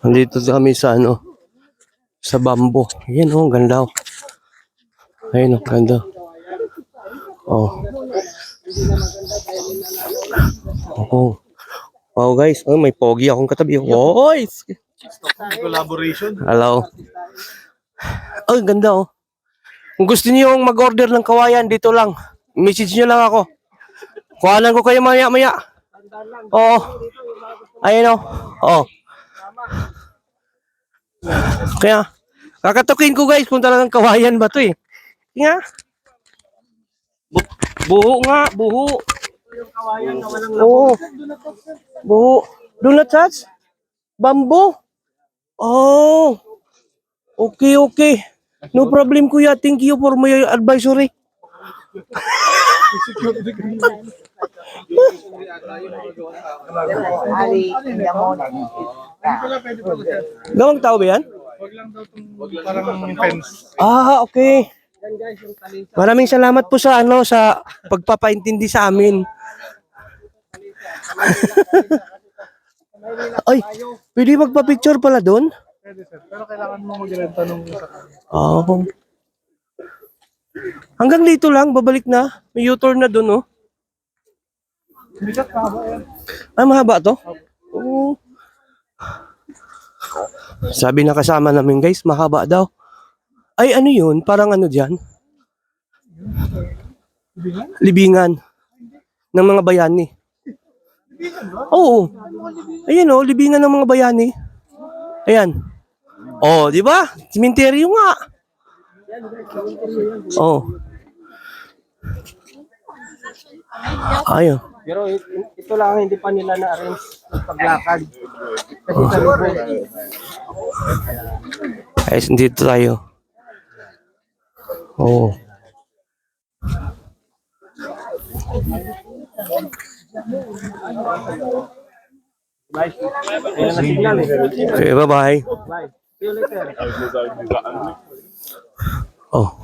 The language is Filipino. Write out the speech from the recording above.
Nandito kami sa ano, sa bamboo. Ayan oh, ganda oh. Ayun oh, ganda. Oh. Oh. Wow guys, oh, may pogi akong katabi. Oh, Collaboration. hello. Oh, ganda oh. Kung gusto niyo mag-order ng kawayan, dito lang. Message niyo lang ako. Kuhanan ko kayo maya-maya. Oo. Ayun oh. Oh. Kaya, kakatukin ko guys kung talagang kawayan ba to eh. Nga. Buho nga, buho. Oo. Buho. Do not touch? Bamboo? Oh. Okay, okay. No problem kuya. Thank you for my advisory. Gawang tao ba yan? Wag lang daw itong parang fence. Ah, okay. Maraming salamat po sa ano sa pagpapaintindi sa amin. Ay, pwede magpa-picture pala doon? Pwede sir. Pero kailangan mo magrenta nung sa kanya. Oh. Hanggang dito lang, babalik na. May U-turn na doon, oh. Bigat mahaba yan. Ah, mahaba to? Oo. Sabi na kasama namin, guys, mahaba daw. Ay, ano yun? Parang ano dyan? Libingan? Libingan. Ng mga bayani. Oo. Ayan, oh, libingan ng mga bayani. Ayan. Oh, di ba? Cementerio nga. Oh. Ayun. Pero ito lang hindi pa nila na-arrange yung paglakad. Ay, dito tayo. Oh. Ayun na signal eh. Okay, bye-bye. Bye. See you later. Oh.